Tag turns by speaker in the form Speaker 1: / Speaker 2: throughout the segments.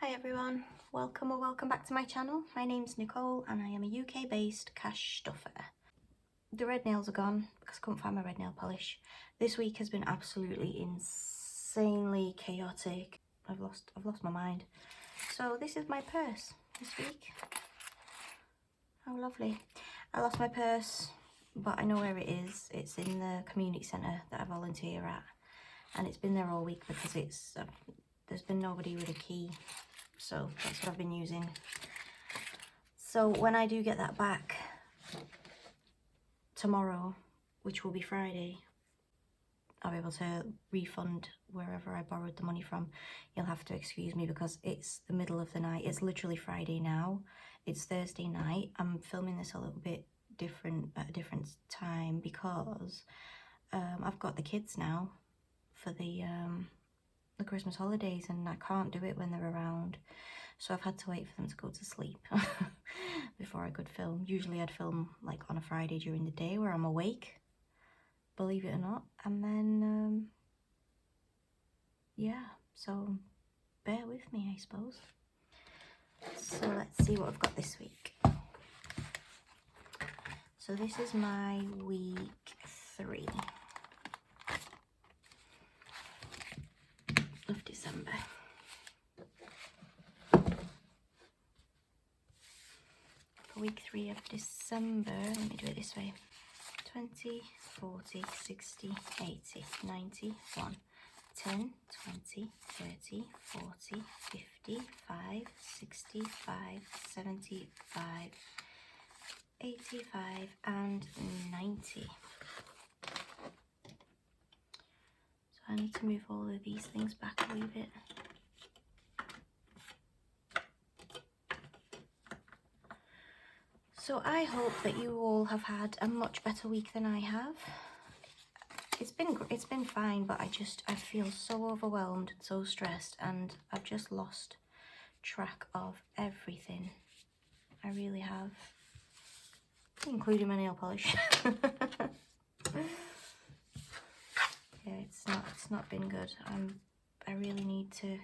Speaker 1: Hi everyone, welcome or welcome back to my channel. My name's Nicole and I am a UK based cash stuffer. The red nails are gone because I couldn't find my red nail polish. This week has been absolutely insanely chaotic. I've lost my mind. So this is my purse this week. How lovely. I lost my purse, but I know where it is. It's in the community centre that I volunteer at, and it's been there all week because it's there's been nobody with a key. So that's what I've been using. So when I do get that back tomorrow, which will be Friday, I'll be able to refund wherever I borrowed the money from. You'll have to excuse me because it's the middle of the night. It's literally Friday now. It's Thursday night. I'm filming this a little bit different at a different time because I've got the kids now for the Christmas holidays and I can't do it when they're around, so I've had to wait for them to go to sleep before I could film. Usually I'd film like on a Friday during the day where I'm awake, believe it or not, and then yeah, so bear with me, I suppose. So let's see what I've got this week. So this is my week 3 of December. For week 3 of December, let me do it this way. 20, 40, 60, 80, 90, 1, 10, 20, 30, 40, 55, 65, 75, 85 and 90. So I need to move all of these things back a wee bit. So I hope that you all have had a much better week than I have. It's been fine, but I feel so overwhelmed and so stressed, and I've just lost track of everything. I really have, including my nail polish. Yeah, it's not been good. I really need to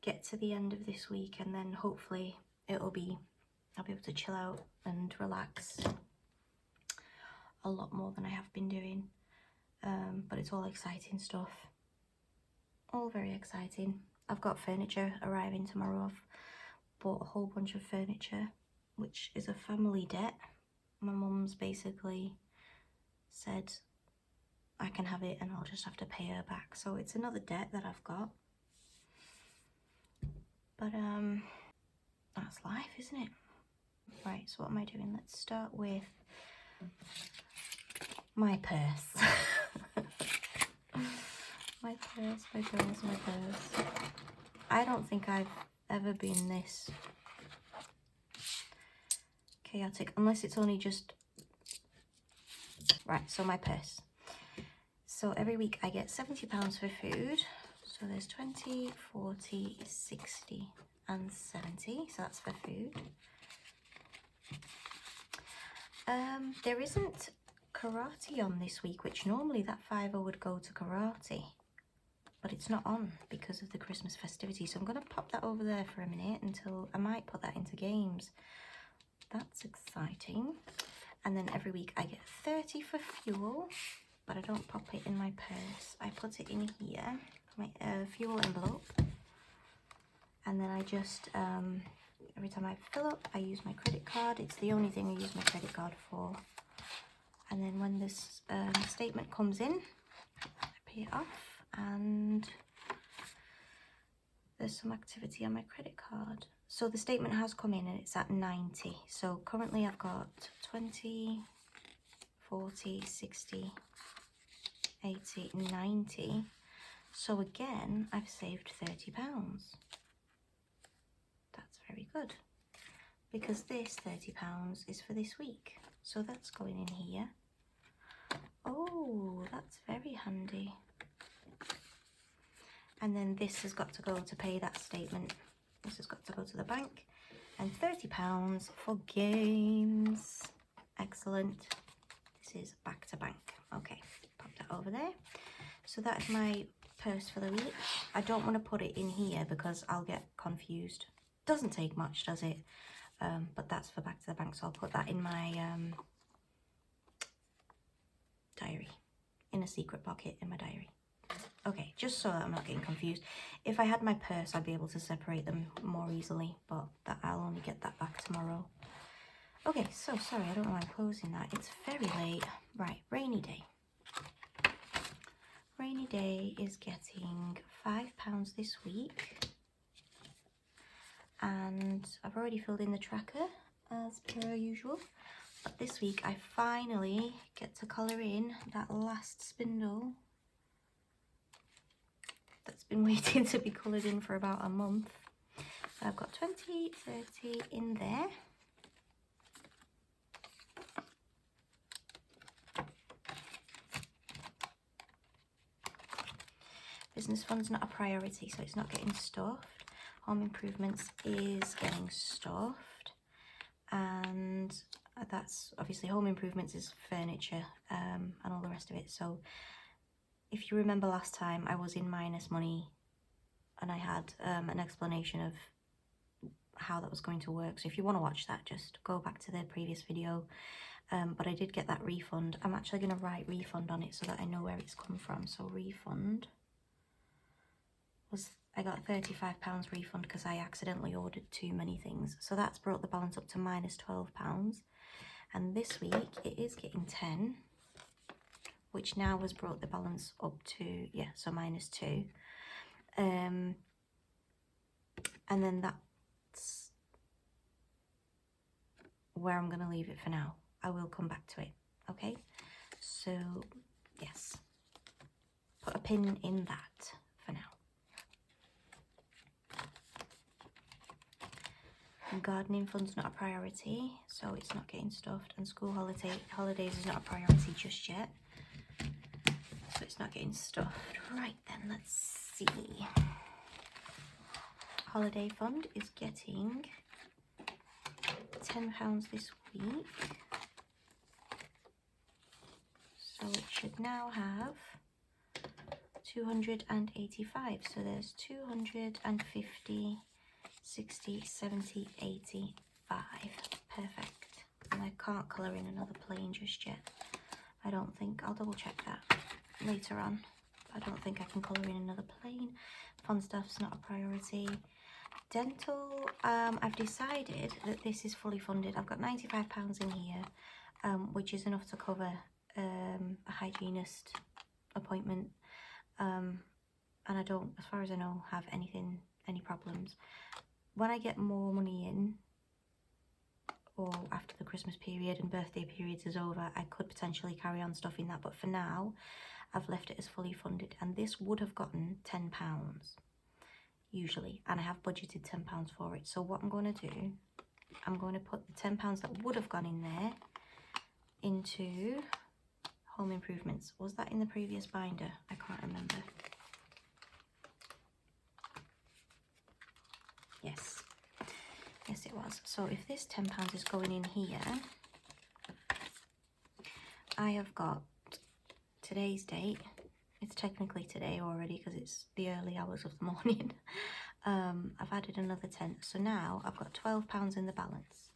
Speaker 1: get to the end of this week, and then hopefully I'll be able to chill out and relax a lot more than I have been doing. But it's all exciting stuff. All very exciting. I've got furniture arriving tomorrow. I've bought a whole bunch of furniture, which is a family debt. My mum's basically said I can have it and I'll just have to pay her back. So it's another debt that I've got. But that's life, isn't it? Right, so what am I doing? Let's start with my purse. My purse. I don't think I've ever been this chaotic, unless it's only just... Right, so my purse. So every week I get £70 for food. So there's 20, 40, 60 and 70. So that's for food. There isn't karate on this week, which normally that £5 would go to karate, but it's not on because of the Christmas festivities. So I'm going to pop that over there for a minute until I might put that into games. That's exciting. And then every week I get 30 for fuel, but I don't pop it in my purse. I put it in here, my fuel envelope, and then I just every time I fill up, I use my credit card. It's the only thing I use my credit card for. And then when this statement comes in, I pay it off, and there's some activity on my credit card. So the statement has come in and it's at 90. So currently I've got 20, 40, 60, 80, 90. So again, I've saved £30. That's very good, because this £30 is for this week. So that's going in here. Oh, that's very handy. And then this has got to go to pay that statement. This has got to go to the bank. And £30 for games. Excellent. This is back to bank. Okay, pop that over there. So that's my purse for the week. I don't want to put it in here because I'll get confused. Doesn't take much, does it? But that's for back to the bank, so I'll put that in my diary, in a secret pocket in my diary. Okay, just so that I'm not getting confused. If I had my purse, I'd be able to separate them more easily, but that I'll only get that back tomorrow. Okay, so sorry, I don't know why I'm closing that. It's very late. Right, rainy day. Rainy day is getting £5 this week. And I've already filled in the tracker as per usual. But this week I finally get to colour in that last spindle that's been waiting to be coloured in for about a month. So I've got 20, 30 in there. Business fund's not a priority, so it's not getting stuffed. Home improvements is getting stuffed. And that's obviously home improvements is furniture and all the rest of it. So if you remember last time, I was in minus money and I had an explanation of how that was going to work. So if you want to watch that, just go back to the previous video. But I did get that refund. I'm actually going to write refund on it so that I know where it's come from. So refund was, I got £35 refund because I accidentally ordered too many things. So that's brought the balance up to minus £12. And this week it is getting 10, which now has brought the balance up to, yeah, so minus 2. And then that's where I'm going to leave it for now. I will come back to it, okay? So, yes, put a pin in that for now. Gardening fund's not a priority, so it's not getting stuffed, and school holidays is not a priority just yet, so it's not getting stuffed. Right then, let's see. Holiday fund is getting £10 this week, so it should now have 285. So there's 250, 60, 70, 85. Perfect. And I can't colour in another plane just yet. I don't think. I'll double check that later on. I don't think I can colour in another plane. Fun stuff's not a priority. Dental, I've decided that this is fully funded. I've got £95 in here, which is enough to cover a hygienist appointment. And I don't, as far as I know, have any problems. When I get more money in, or after the Christmas period and birthday periods is over, I could potentially carry on stuffing that. But for now, I've left it as fully funded. And this would have gotten £10 usually. And I have budgeted £10 for it. So what I'm going to do, I'm going to put the £10 that would have gone in there into home improvements. Was that in the previous binder? I can't remember. Yes, yes it was. So if this £10 is going in here, I have got today's date. It's technically today already because it's the early hours of the morning. I've added another 10. So now I've got £12 in the balance,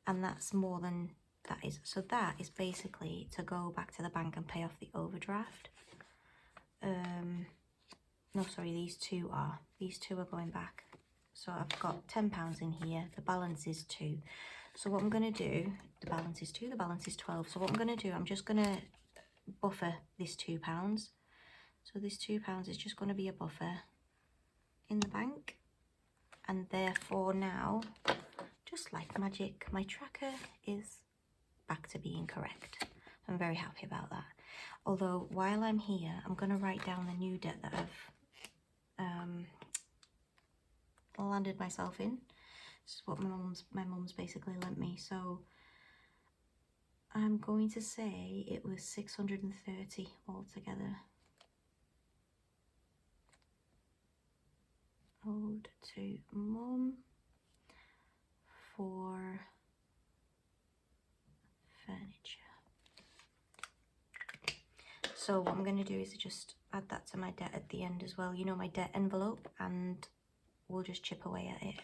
Speaker 1: and that's more than that is. So that is basically to go back to the bank and pay off the overdraft. No, sorry, these two are going back. So I've got £10 in here, the balance is 2. So what I'm going to do, the balance is 2, the balance is 12. So what I'm going to do, I'm just going to buffer this £2. So this £2 is just going to be a buffer in the bank. And therefore now, just like magic, my tracker is back to being correct. I'm very happy about that. Although while I'm here, I'm going to write down the new debt that I've landed myself in. This is what my mum's basically lent me. So I'm going to say it was 630 altogether. Owed to mum for furniture. So what I'm going to do is just add that to my debt at the end as well. You know, my debt envelope, and we'll just chip away at it.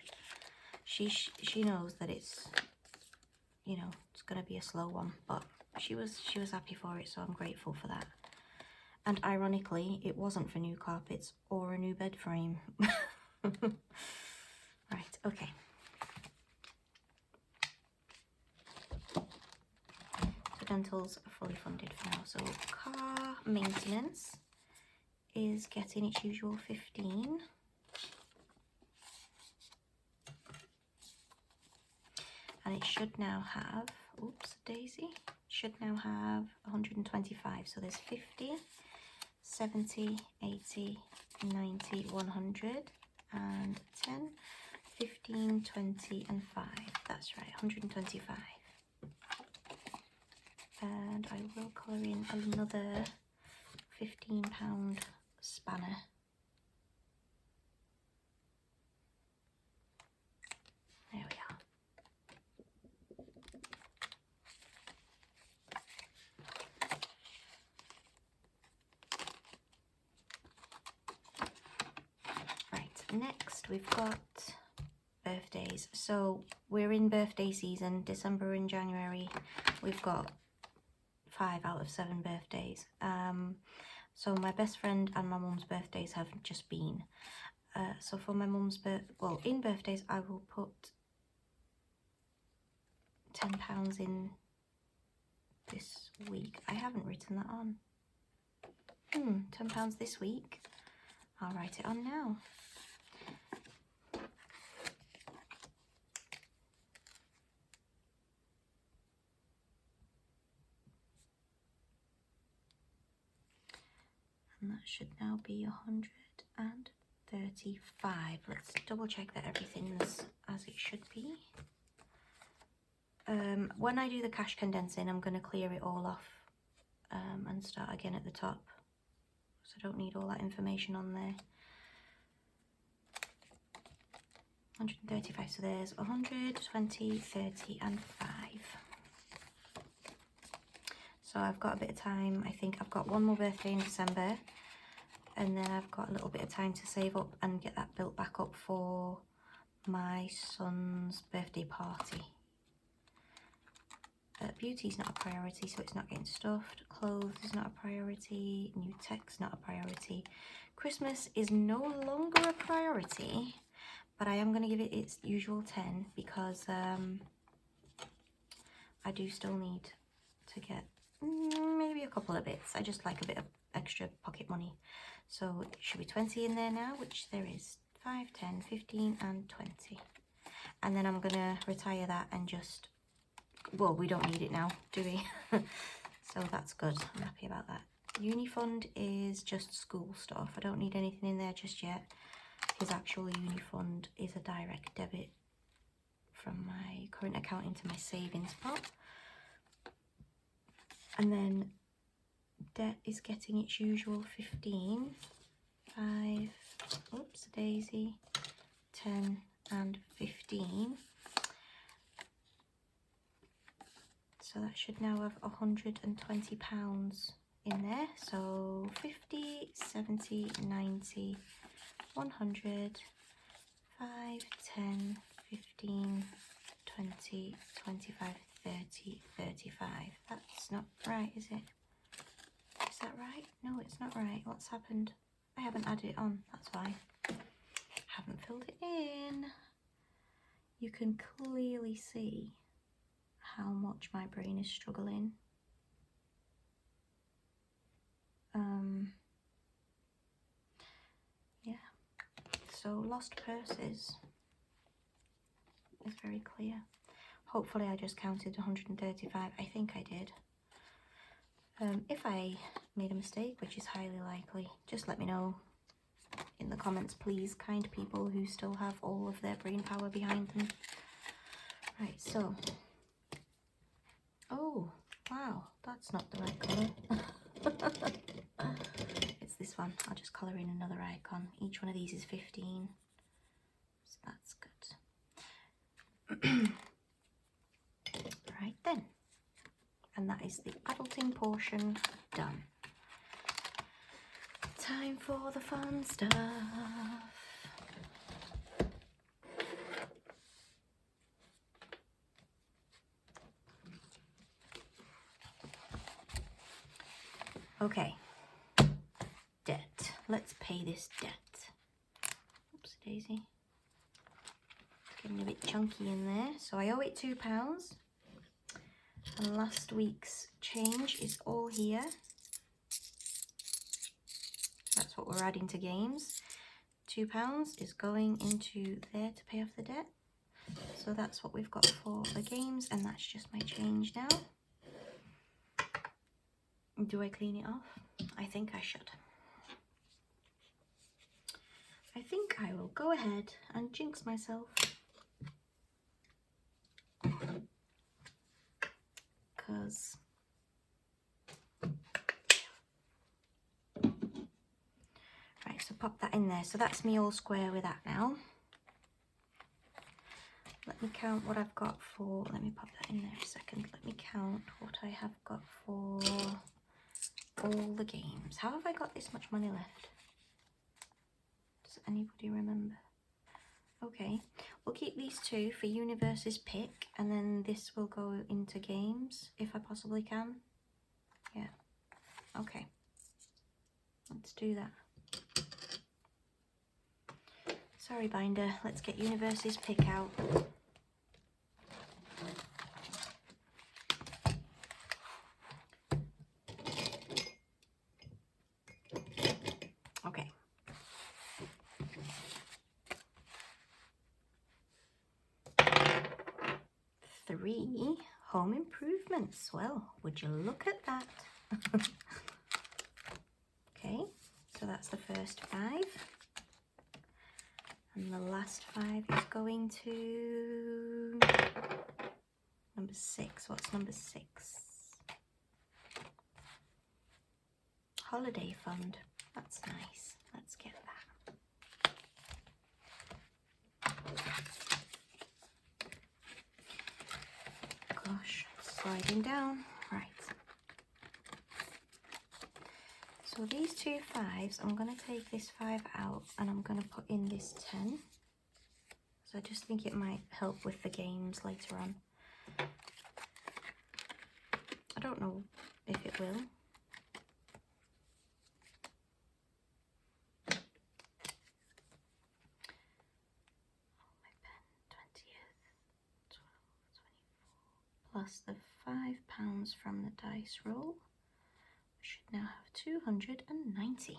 Speaker 1: She knows that it's, you know, it's going to be a slow one, but she was happy for it, so I'm grateful for that. And ironically, it wasn't for new carpets or a new bed frame. Right, okay. So dentals are fully funded for now. So car maintenance is getting its usual 15. And it should now have, oops, daisy, should now have 125. So there's 50, 70, 80, 90, 100, and 10, 15, 20, and 5. That's right, 125. And I will colour in another £15 spanner. There we are. Next we've got birthdays. So we're in birthday season, December and January. We've got 5 out of 7 birthdays. So my best friend and my mum's birthdays have just been. So for my mum's in birthdays I will put £10 in this week. I haven't written that on. £10 this week. I'll write it on now. And that should now be 135. Let's double check that everything's as it should be. When I do the cash condensing, I'm going to clear it all off and start again at the top. So I don't need all that information on there. 135, so there's 100, 20, 30 and 5. So I've got a bit of time. I think I've got one more birthday in December, and then I've got a little bit of time to save up and get that built back up for my son's birthday party. Beauty's not a priority, so it's not getting stuffed. Clothes is not a priority. New tech's not a priority. Christmas is no longer a priority, but I am going to give it its usual 10 because I do still need to get maybe a couple of bits. I just like a bit of extra pocket money. So it should be 20 in there now, which there is 5, 10, 15 and 20. And then I'm going to retire that and just, well, we don't need it now, do we? So that's good. I'm happy about that. Unifund is just school stuff. I don't need anything in there just yet. His actual Unifund is a direct debit from my current account into my savings pot. And then debt is getting its usual 15, 5, oops, daisy, 10 and 15. So that should now have £120 in there. So 50, 70, 90, 100, 5, 10, 15, 20, 25, 30, 35. That's not right, is it? Is that right? No, it's not right. What's happened? I haven't added it on, that's why. Haven't filled it in. You can clearly see how much my brain is struggling. Yeah. So lost purses is very clear. Hopefully I just counted 135. I think I did. If I made a mistake, which is highly likely, just let me know in the comments, please, kind people who still have all of their brain power behind them. Right, so, oh wow, that's not the right colour. It's this one. I'll just colour in another icon. Each one of these is 15, so that's good. Right then, and that is the adulting portion done. time for the fun stuff. Okay, debt. Let's pay this debt. Oops, daisy. It's getting a bit chunky in there. So I owe it £2. And last week's change is all here. That's what we're adding to games. £2 is going into there to pay off the debt. So that's what we've got for the games, and that's just my change now. Do I clean it off? I think I should. I think I will go ahead and jinx myself. Because right, so pop that in there. So that's me all square with that now. Let me count what I've got for, let me pop that in there a second. Let me count what I have got for all the games. How have I got this much money left? Does anybody remember? Okay, we'll keep these two for Universe's pick, and then this will go into games if I possibly can. Yeah, okay, let's do that. Sorry, Binder, let's get Universe's pick out. Okay. Three home improvements. Well, would you look at that? Okay, so that's the first 5. And the last 5 is going to number 6. What's number 6? Holiday fund. That's nice. Let's get that. Gosh, sliding down. Right. So these 2 5s, I'm going to take this 5 out and I'm going to put in this 10. So I just think it might help with the games later on. I don't know if it will. Plus the £5 from the dice roll, we should now have 290.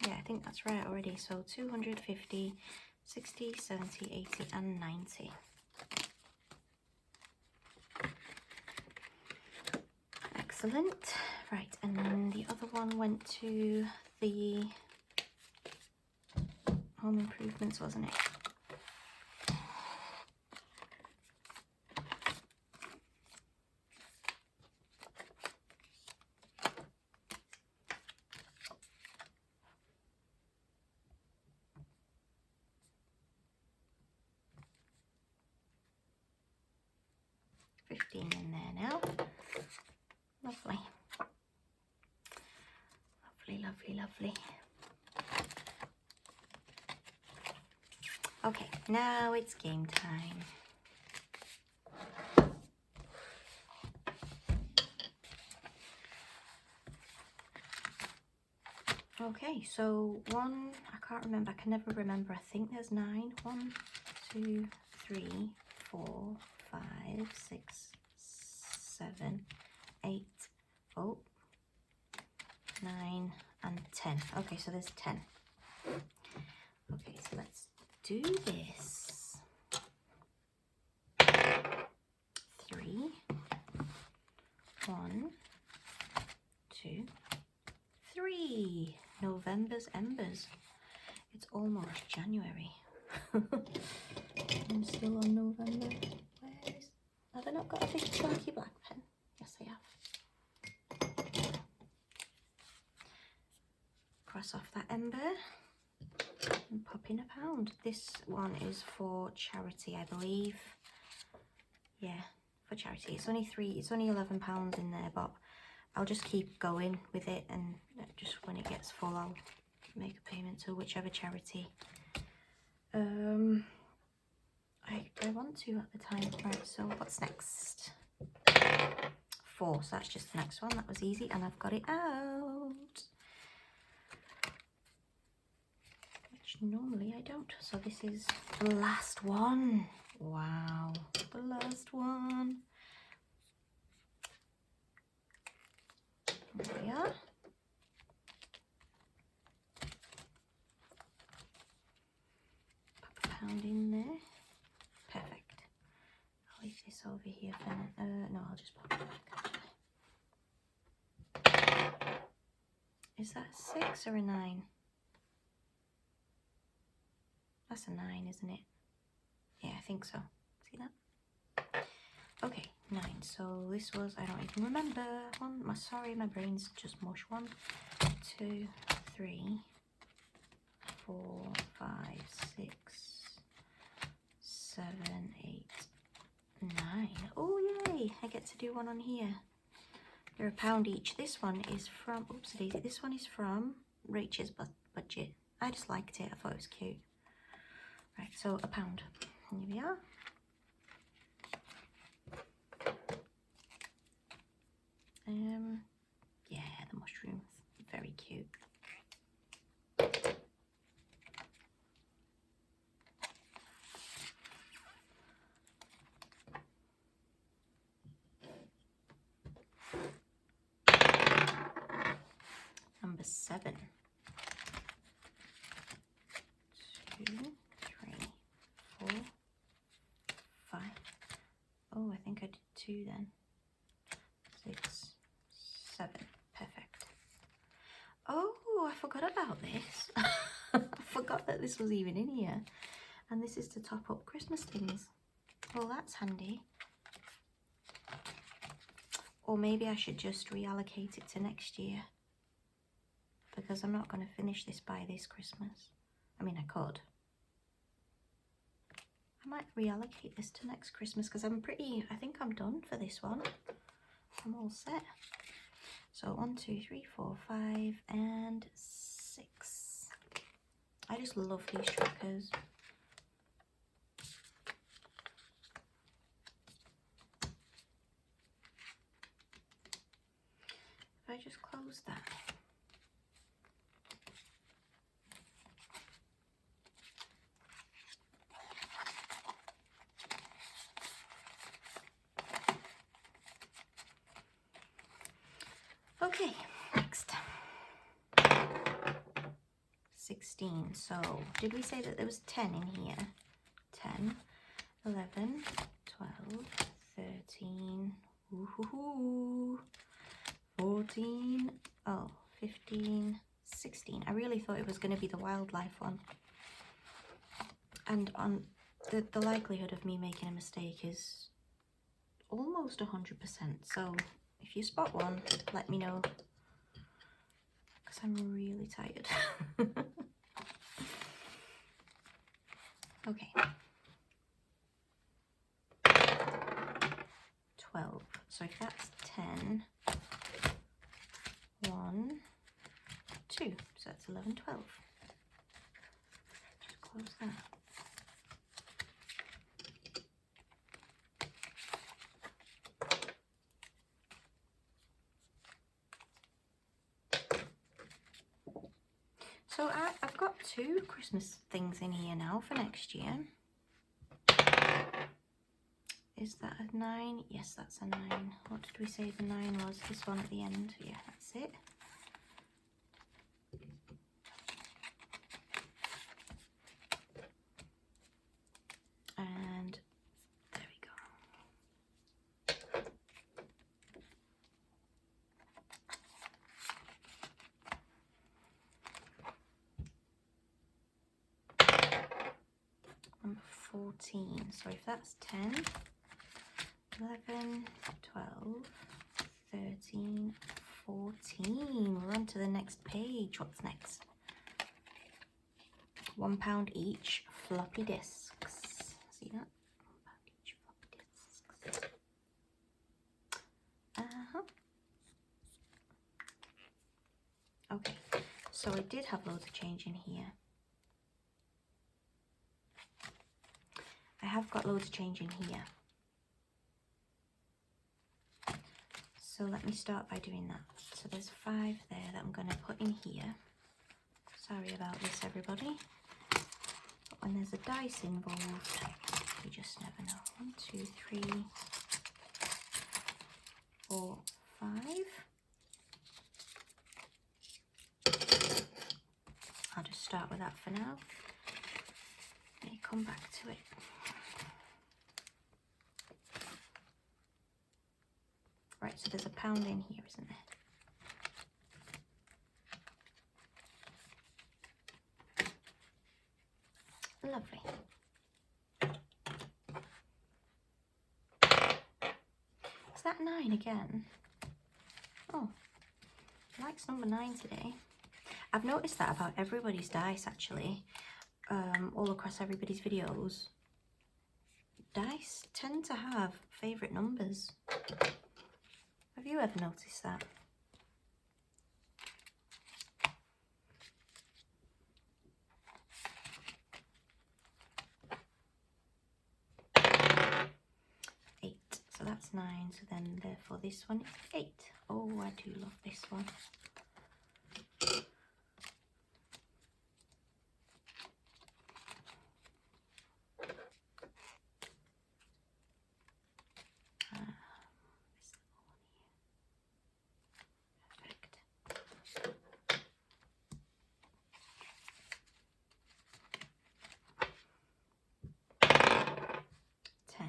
Speaker 1: Yeah, I think that's right already. So 250, 60, 70, 80 and 90. Excellent. Right, and then the other one went to the home improvements, wasn't it? $15 in there now. Lovely. Lovely, lovely, lovely. Okay, now it's game time. Okay, so one, I can't remember, I can never remember. I think there's 9. 1, 2, 3, 4, 5, 6, 7, 8, oh, 9 and 10. Okay, so there's 10. Okay, so let's do this. 3, 1, 2, 3. November's Embers. It's almost January. I'm still on November. Have I not got a big chunky black pen? Yes, I have. Cross off that ember and pop in £1. This one is for charity, I believe. Yeah, for charity. It's only £11 in there, but I'll just keep going with it, and just when it gets full, I'll make a payment to whichever charity I want to at the time. Right, so what's next? 4, so that's just the next one. That was easy, and I've got it out, which normally I don't. So this is the last one. Wow, the last one. There we are. Pop £1 in there. Perfect. I'll leave this over here for no, I'll just pop it back. Is that a 6 or a 9? That's a 9, isn't it? Yeah, I think so. See that? Okay, 9. So this was, I don't even remember. Sorry, my brain's just mush. 1, 2, 3, 4, 5, 6, 7, 8, 9. Oh yay! I get to do one on here. They're £1 each. This one is from, oops, daisy. This one is from Rachel's Budget. I just liked it. I thought it was cute. Right, so £1. Here we are. Yeah, the mushrooms, very cute. Number 7. 2, 3, 4, 5. Oh, I think I did 2 then. 6, 7. Perfect. Oh, I forgot about this. I forgot that this was even in here. And this is to top up Christmas things. Well, that's handy. Or maybe I should just reallocate it to next year, because I'm not going to finish this by this Christmas. I mean, I could. I might reallocate this to next Christmas, because I think I'm done for this one. I'm all set. So 1, 2, 3, 4, 5, and 6. I just love these trackers. If I just close that. Okay, next. 16. So, did we say that there was 10 in here? 10, 11, 12, 13, ooh, 14, oh, 15, 16. I really thought it was going to be the wildlife one. And on the likelihood of me making a mistake is almost 100%. So if you spot one, let me know, because I'm really tired. Okay. 12. So if that's 10, 1, 2. So that's 11, 12. Just close that. So I've got 2 Christmas things in here now for next year. Is that a 9? Yes, that's a 9. What did we say the 9 was? This one at the end. Yeah, that's it. And there we go. Number 14. So if that's 10, 11, 12, 13, 14. We're on to the next page. What's next? £1 each floppy disks. See that? £1 each floppy disks. Okay, so I did have loads of change in here. I have got loads of change in here. So let me start by doing that. So there's 5 there that I'm going to put in here. Sorry about this, everybody. But when there's a dice involved, you just never know. 1, 2, 3, 4, 5. I'll just start with that for now. Let me come back to it. Right, so there's £1 in here, isn't there? Lovely. Is that 9 again? Oh, he likes number 9 today. I've noticed that about everybody's dice, actually. All across everybody's videos. Dice tend to have favourite numbers. Have you ever noticed that? So that's 9, so then therefore this one is 8. Oh, I do love this one. Perfect. 10.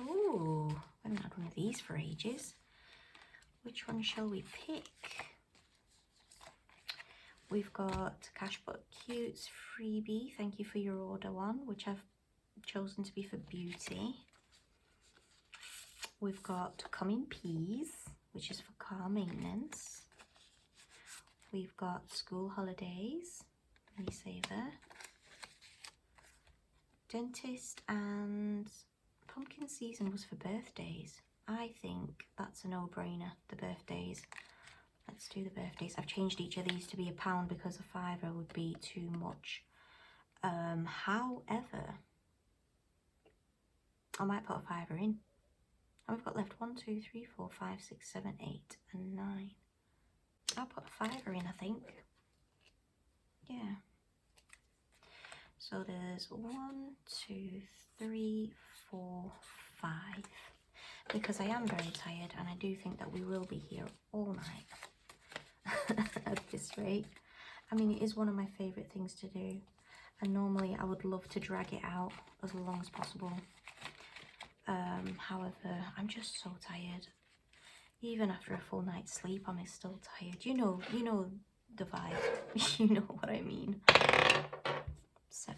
Speaker 1: Ooh, I haven't had one of these for ages. Which one shall we pick? We've got Cashbook Cutes freebie. Thank you for your order one, which I've chosen to be for beauty. We've got Coming Peas, which is for car maintenance. We've got School Holidays. Let me save there. Dentist and Pumpkin Season was for birthdays. I think that's a no-brainer, the birthdays. Let's do the birthdays. I've changed each of these to be £1 because a £5 would be too much. However, I might put a £5 in. And we've got left 1, 2, 3, 4, 5, 6, 7, 8, and 9. I'll put a £5 in, I think. Yeah. So there's 1, 2, 3, 4, 5. Because I am very tired and I do think that we will be here all night at this rate. I mean, it is one of my favourite things to do. And normally I would love to drag it out as long as possible. However, I'm just so tired. Even after a full night's sleep, I'm still tired. You know the vibe. You know what I mean. 7.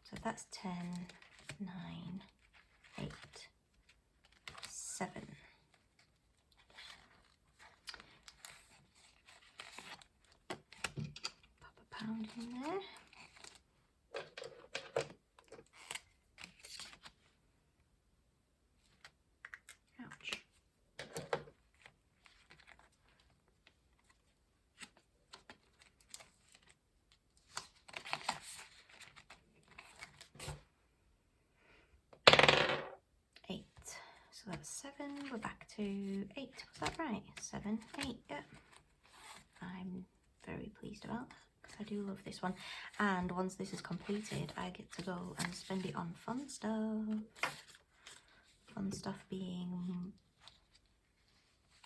Speaker 1: So that's 10, 9, 8, 7. Pop £1 in there. Ouch. So that's 7, we're back to 8, was that right? 7, 8, yeah. I'm very pleased about that because I do love this one. And once this is completed, I get to go and spend it on fun stuff. Fun stuff being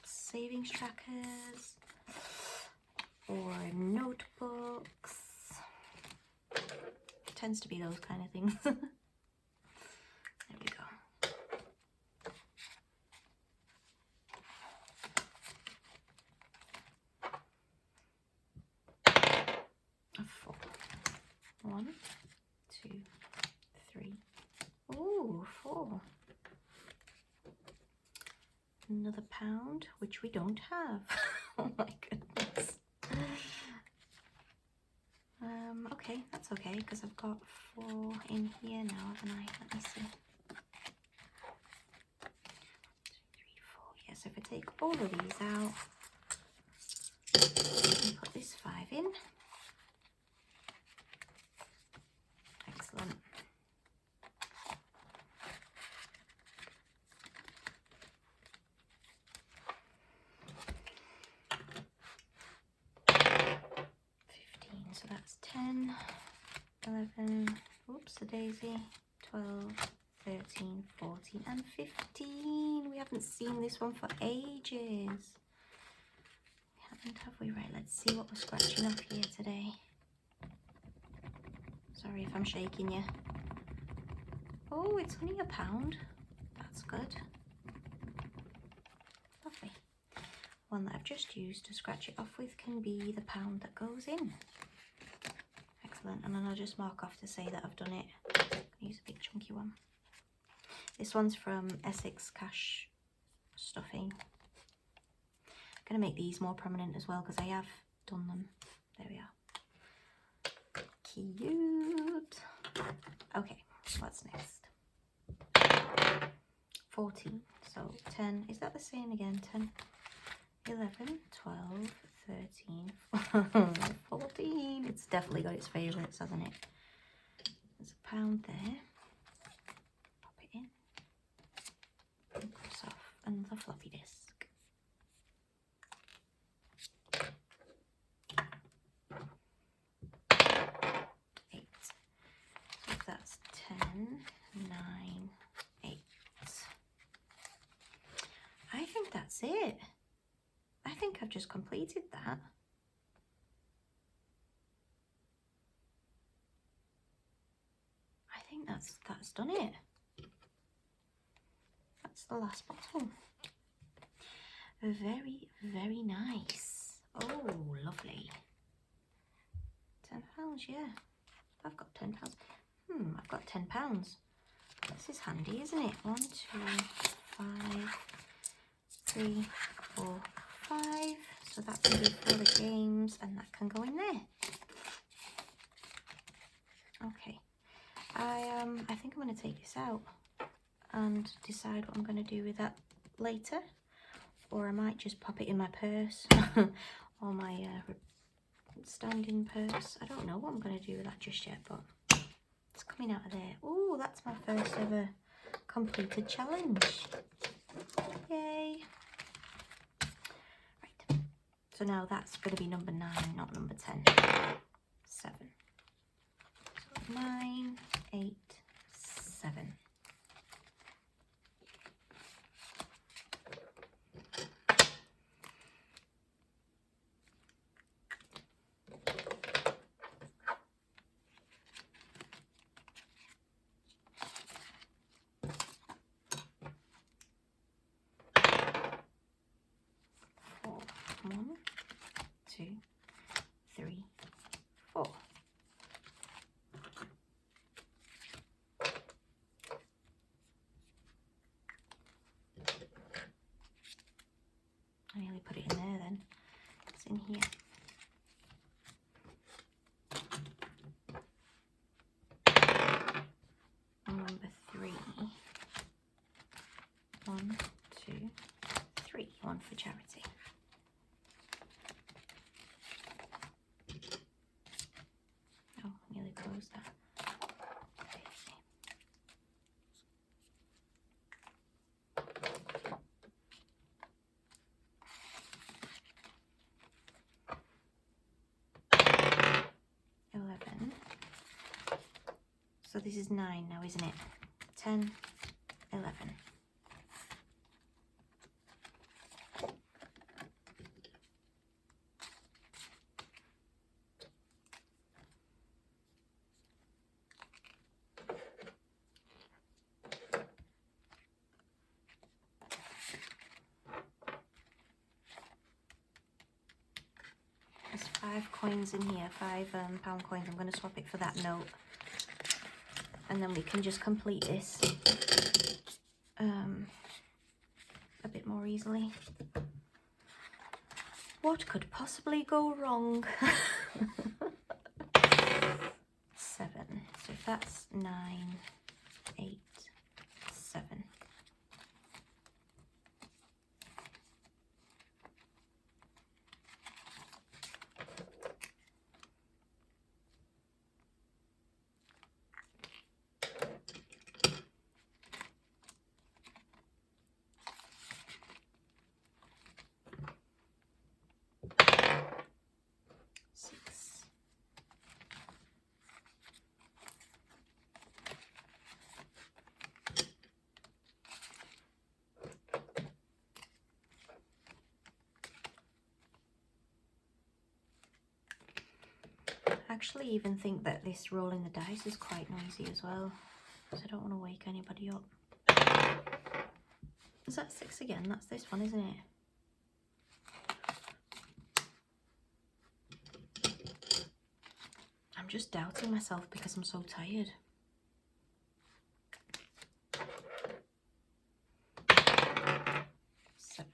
Speaker 1: savings trackers or notebooks. It tends to be those kind of things. There we go. A 4. 1, 2, 3. Ooh, 4. Another £1, which we don't have. Oh my goodness. Okay, that's okay, because I've got 4 in here now, haven't I? Let me see. 2, 3, 4. Yeah, so if I take all of these out and put this 5 in. Excellent. So that's 10, 11, whoops, a daisy, 12, 13, 14, and 15. We haven't seen this one for ages. We haven't, have we? Right, let's see what we're scratching off here today. Sorry if I'm shaking you. Oh, it's only £1. That's good. Lovely. One that I've just used to scratch it off with can be the £1 that goes in. Excellent, and then I'll just mark off to say that I've done it. Use a big chunky one. This one's from Essex cash stuffing. I'm going to make these more prominent as well because I have done them. There we are. Cute. Okay, what's next? 14. So 10. Is that the same again? 10, 11, 12, 13, 14. It's definitely got its favourites, hasn't it? There's £1 there. Pop it in. And cross off another floppy disk. Eight. So that's 10, 9, 8. I think that's it. I think I've just completed that. I think that's done it. That's the last bottle. Very, very nice. Oh, lovely. £10, yeah. I've got £10. I've got £10. This is handy, isn't it? 1, 2, 5, 3, 4, 5. So that can be for the games, and that can go in there. Okay. I think I'm going to take this out and decide what I'm going to do with that later, or I might just pop it in my purse or my standing purse. I don't know what I'm going to do with that just yet, but it's coming out of there. Oh, that's my first ever completed challenge. Yay. Right, so now that's going to be number 9, not number 10. 7. So 9, 8, 7. One, 2, 3, 4. I nearly put it in there then. It's in here. Number 3. 1, 2, 3. One for charity. Oh, nearly closed that. So this is 9 now, isn't it? 10, 11. There's 5 coins in here, 5 pound coins. I'm going to swap it for that note. And then we can just complete this a bit more easily. What could possibly go wrong? that's 9, 8, 7. I actually even think that this rolling the dice is quite noisy as well, because I don't want to wake anybody up. Is that 6 again? That's this one, isn't it? I'm just doubting myself because I'm so tired. 7.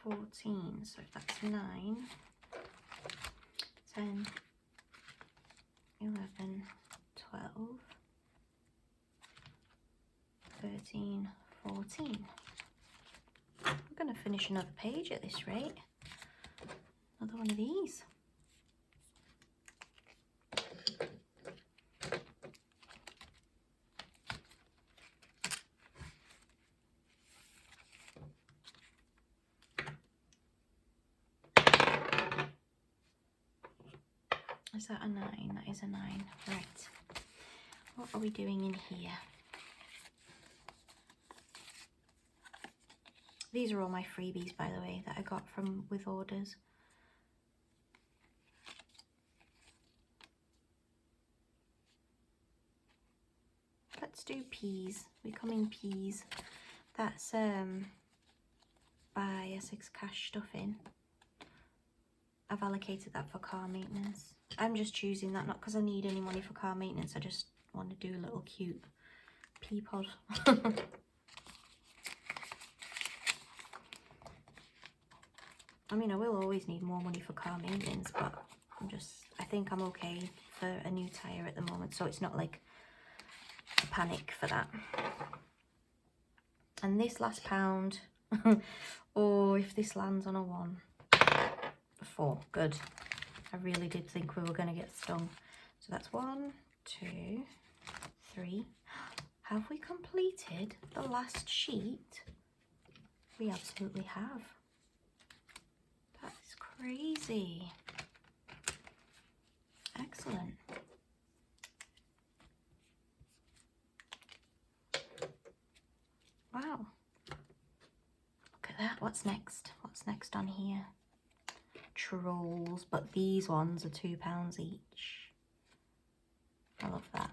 Speaker 1: 14, so that's 9, 10, 11, 12, 13, 14. I'm going to finish another page at this rate. Another one of these. Is that a 9? That is a 9. Right. What are we doing in here? These are all my freebies, by the way, that I got from with orders. Let's do peas. We come in peas. That's by Essex cash stuffing. I've allocated that for car maintenance. I'm just choosing that, not because I need any money for car maintenance. I just want to do a little cute pea pod. I mean, I will always need more money for car maintenance, but I think I'm okay for a new tyre at the moment, so it's not like a panic for that. And this last pound, or if this lands on a 1, 4, good. I really did think we were going to get stung. So that's 1, 2, 3. Have we completed the last sheet? We absolutely have. That is crazy. Excellent. Wow. Look at that. What's next? What's next on here? Trolls, but these ones are £2 each. I love that.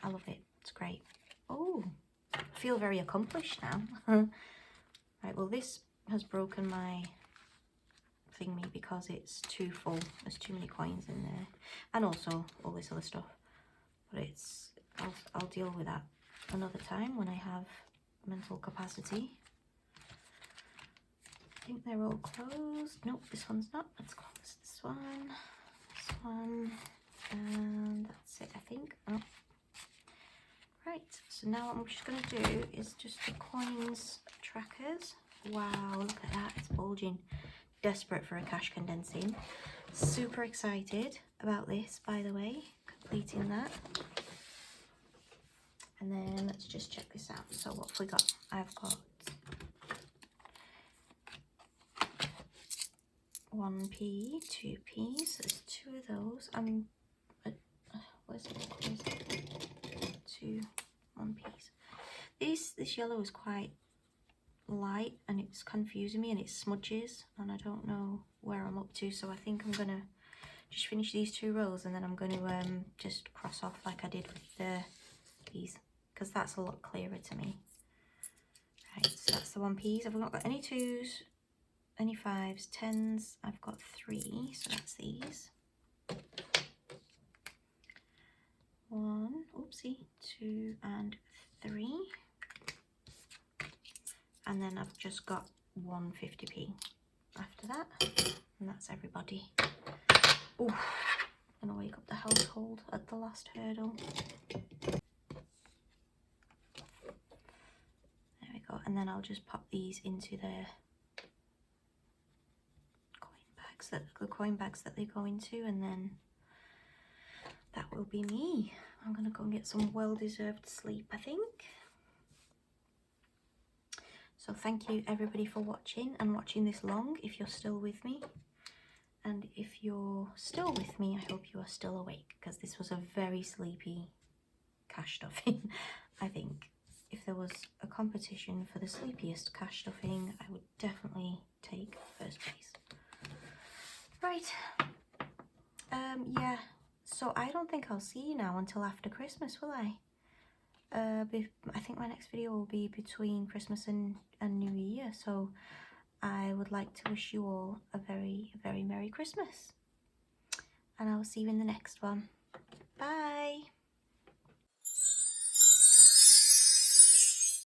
Speaker 1: I love it. It's great. Oh, I feel very accomplished now. Right, well, this has broken my thingy because it's too full. There's too many coins in there, and also all this other stuff. But I'll deal with that another time when I have mental capacity. I think they're all closed. Nope, this one's not. Let's close this one, and that's it, I think. Oh. Right, so now what I'm just going to do is just the coins trackers. Wow, look at that, it's bulging. Desperate for a cash condensing. Super excited about this, by the way, completing that. And then let's just check this out. So what have we got? I've got 1p, 2p, so there's 2 of those. Where's it? 2 1p's. This yellow is quite light and it's confusing me and it smudges and I don't know where I'm up to, so I think I'm gonna just finish these 2 rows and then I'm going to just cross off like I did with these, because that's a lot clearer to me. Right, so that's the 1p's. I've not got any 2s, any 5s, 10s. I've got 3, so that's these. 1, oopsie, 2 and 3. And then I've just got 1 50p after that, and that's everybody. Oof, I'm gonna wake up the household at the last hurdle. There we go, and then I'll just pop these into the coin bags that they go into, and then that will be me. I'm gonna go and get some well-deserved sleep, I think. So thank you everybody for watching, and watching this long if you're still with me. And if you're still with me, I hope you are still awake, because this was a very sleepy cash stuffing. I think if there was a competition for the sleepiest cash stuffing, I would definitely take first place. Right. Yeah, so I don't think I'll see you now until after Christmas, will I? I think my next video will be between Christmas and New Year, so I would like to wish you all a very, very Merry Christmas. And I will see you in the next one. Bye!